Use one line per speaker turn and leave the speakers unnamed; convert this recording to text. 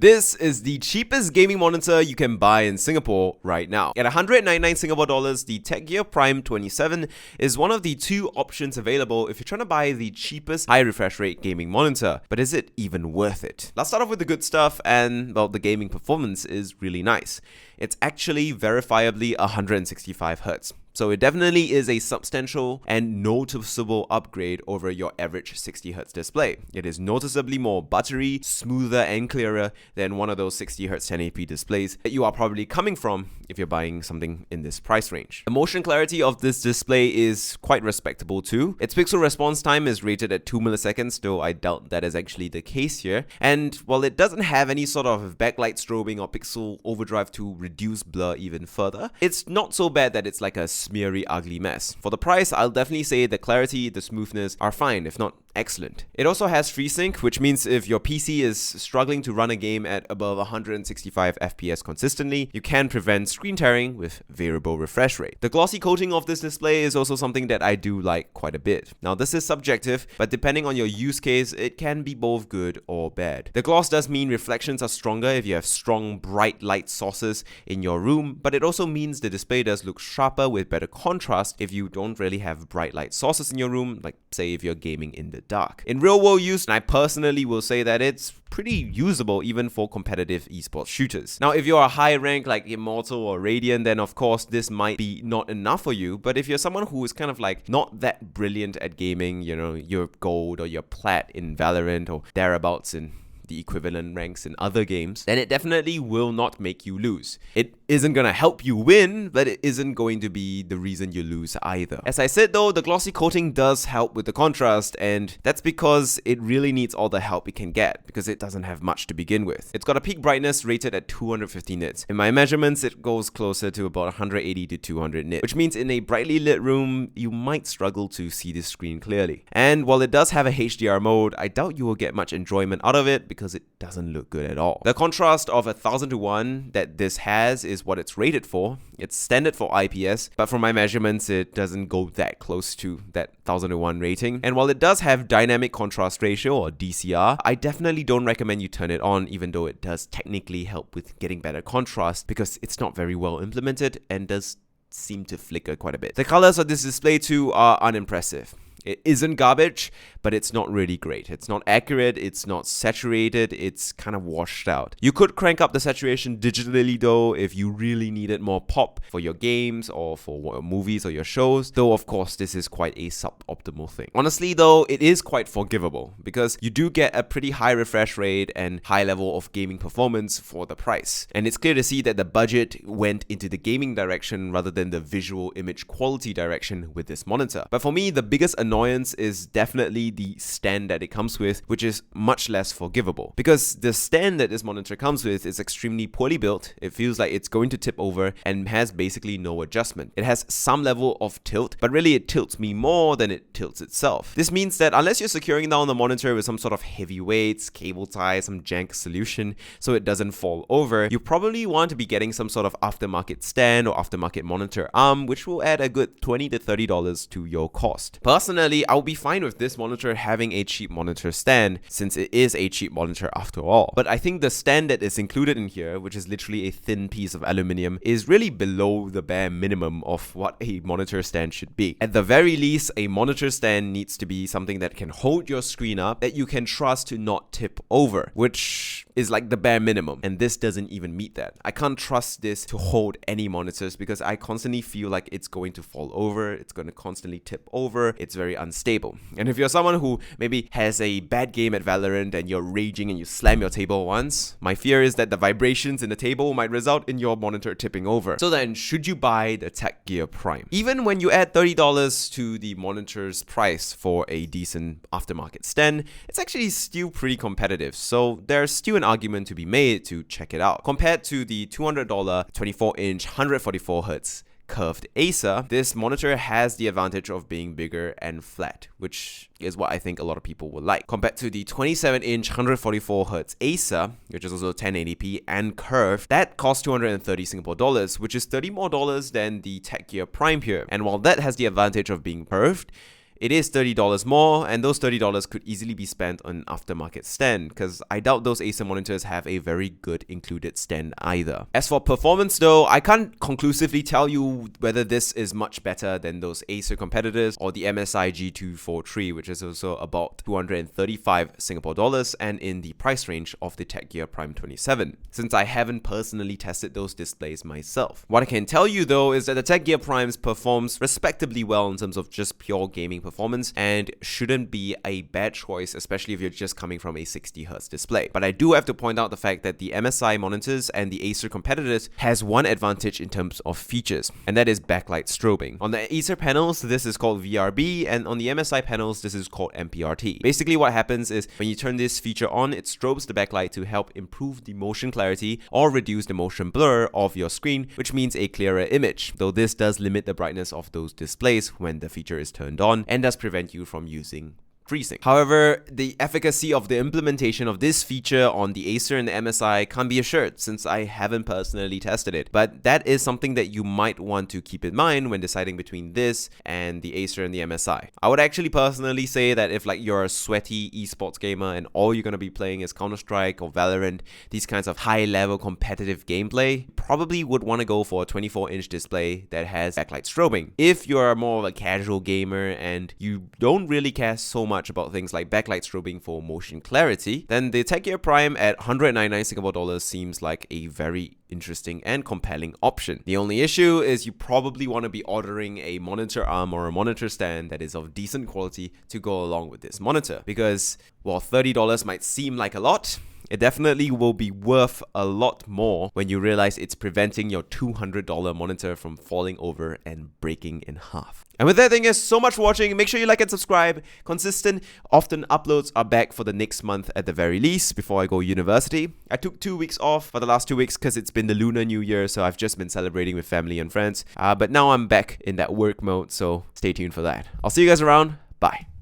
This is the cheapest gaming monitor you can buy in Singapore right now. At 199 Singapore dollars, the Tecgear Prime 27 is one of the two options available if you're trying to buy the cheapest high refresh rate gaming monitor. But is it even worth it? Let's start off with the good stuff, and well, the gaming performance is really nice. It's actually verifiably 165Hz. So it definitely is a substantial and noticeable upgrade over your average 60Hz display. It is noticeably more buttery, smoother and clearer than one of those 60Hz 1080p displays that you are probably coming from if you're buying something in this price range. The motion clarity of this display is quite respectable too. Its pixel response time is rated at 2 milliseconds, though I doubt that is actually the case here. And while it doesn't have any sort of backlight strobing or pixel overdrive to reduce blur even further, it's not so bad that it's like a smeary, ugly mess. For the price, I'll definitely say the clarity, the smoothness are fine, if not excellent. It also has FreeSync, which means if your PC is struggling to run a game at above 165 FPS consistently, you can prevent screen tearing with variable refresh rate. The glossy coating of this display is also something that I do like quite a bit. Now, this is subjective, but depending on your use case, it can be both good or bad. The gloss does mean reflections are stronger if you have strong, bright light sources in your room, but it also means the display does look sharper with better contrast if you don't really have bright light sources in your room, like say if you're gaming in the dark. In real world use, and I personally will say that it's pretty usable even for competitive esports shooters. Now, if you're a high rank like Immortal or Radiant, then of course this might be not enough for you, but if you're someone who is kind of like not that brilliant at gaming, you know, you're gold or you're plat in Valorant or thereabouts in the equivalent ranks in other games, then it definitely will not make you lose. It isn't gonna help you win, but it isn't going to be the reason you lose either. As I said though, the glossy coating does help with the contrast, and that's because it really needs all the help it can get, because it doesn't have much to begin with. It's got a peak brightness rated at 250 nits. In my measurements, it goes closer to about 180 to 200 nits, which means in a brightly lit room, you might struggle to see the screen clearly. And while it does have a HDR mode, I doubt you will get much enjoyment out of it because it doesn't look good at all. The contrast of 1000 to 1 that this has is what it's rated for. It's standard for IPS, but from my measurements, it doesn't go that close to that 1000 to 1 rating. And while it does have dynamic contrast ratio or DCR, I definitely don't recommend you turn it on, even though it does technically help with getting better contrast, because it's not very well implemented and does seem to flicker quite a bit. The colors of this display too are unimpressive. It isn't garbage, but it's not really great. It's not accurate, it's not saturated, it's kind of washed out. You could crank up the saturation digitally though if you really needed more pop for your games or for your movies or your shows, though of course this is quite a suboptimal thing. Honestly though, it is quite forgivable because you do get a pretty high refresh rate and high level of gaming performance for the price. And it's clear to see that the budget went into the gaming direction rather than the visual image quality direction with this monitor. But for me, the biggest annoyance is definitely the stand that it comes with, which is much less forgivable. Because the stand that this monitor comes with is extremely poorly built, it feels like it's going to tip over and has basically no adjustment. It has some level of tilt, but really it tilts me more than it tilts itself. This means that unless you're securing down the monitor with some sort of heavy weights, cable tie, some jank solution so it doesn't fall over, you probably want to be getting some sort of aftermarket stand or aftermarket monitor arm, which will add a good $20 to $30 to your cost. Personally, I would be fine with this monitor having a cheap monitor stand, since it is a cheap monitor after all. But I think the stand that is included in here, which is literally a thin piece of aluminium, is really below the bare minimum of what a monitor stand should be. At the very least, a monitor stand needs to be something that can hold your screen up, that you can trust to not tip over, which is like the bare minimum, and this doesn't even meet that. I can't trust this to hold any monitors because I constantly feel like it's going to fall over, it's going to constantly tip over, it's very unstable. And if you're someone who maybe has a bad game at Valorant and you're raging and you slam your table once, my fear is that the vibrations in the table might result in your monitor tipping over. So then, should you buy the Tecgear Prime? Even when you add $30 to the monitor's price for a decent aftermarket stand, it's actually still pretty competitive, so there's still an argument to be made to check it out. Compared to the $200 24-inch 144Hz curved Acer, this monitor has the advantage of being bigger and flat, which is what I think a lot of people will like. Compared to the 27-inch 144Hz Acer, which is also 1080p and curved, that costs 230 Singapore dollars, which is $30 more than the Tecgear Prime here. And while that has the advantage of being curved, it is $30 more, and those $30 could easily be spent on an aftermarket stand, because I doubt those Acer monitors have a very good included stand either. As for performance though, I can't conclusively tell you whether this is much better than those Acer competitors or the MSI G243, which is also about 235 Singapore dollars and in the price range of the Tecgear Prime 27, since I haven't personally tested those displays myself. What I can tell you though is that the Tecgear Primes performs respectably well in terms of just pure gaming performance and shouldn't be a bad choice, especially if you're just coming from a 60Hz display. But I do have to point out the fact that the MSI monitors and the Acer competitors has one advantage in terms of features, and that is backlight strobing. On the Acer panels, this is called VRB, and on the MSI panels, this is called MPRT. Basically what happens is when you turn this feature on, it strobes the backlight to help improve the motion clarity or reduce the motion blur of your screen, which means a clearer image, though this does limit the brightness of those displays when the feature is turned on and does prevent you from using FreeSync. However, the efficacy of the implementation of this feature on the Acer and the MSI can't be assured since I haven't personally tested it, but that is something that you might want to keep in mind when deciding between this and the Acer and the MSI. I would actually personally say that if like you're a sweaty esports gamer and all you're going to be playing is Counter-Strike or Valorant, these kinds of high-level competitive gameplay, probably would want to go for a 24-inch display that has backlight strobing. If you're more of a casual gamer and you don't really care so much about things like backlight strobing for motion clarity, then the Tecgear Prime at 199 Singapore dollars seems like a very interesting and compelling option. The only issue is you probably want to be ordering a monitor arm or a monitor stand that is of decent quality to go along with this monitor, because while $30 might seem like a lot, it definitely will be worth a lot more when you realize it's preventing your $200 monitor from falling over and breaking in half. And with that, thank you guys so much for watching. Make sure you like and subscribe. Consistent, often uploads are back for the next month at the very least before I go university. I took 2 weeks off for the last 2 weeks because it's been the Lunar New Year, so I've just been celebrating with family and friends. But now I'm back in that work mode, so stay tuned for that. I'll see you guys around. Bye.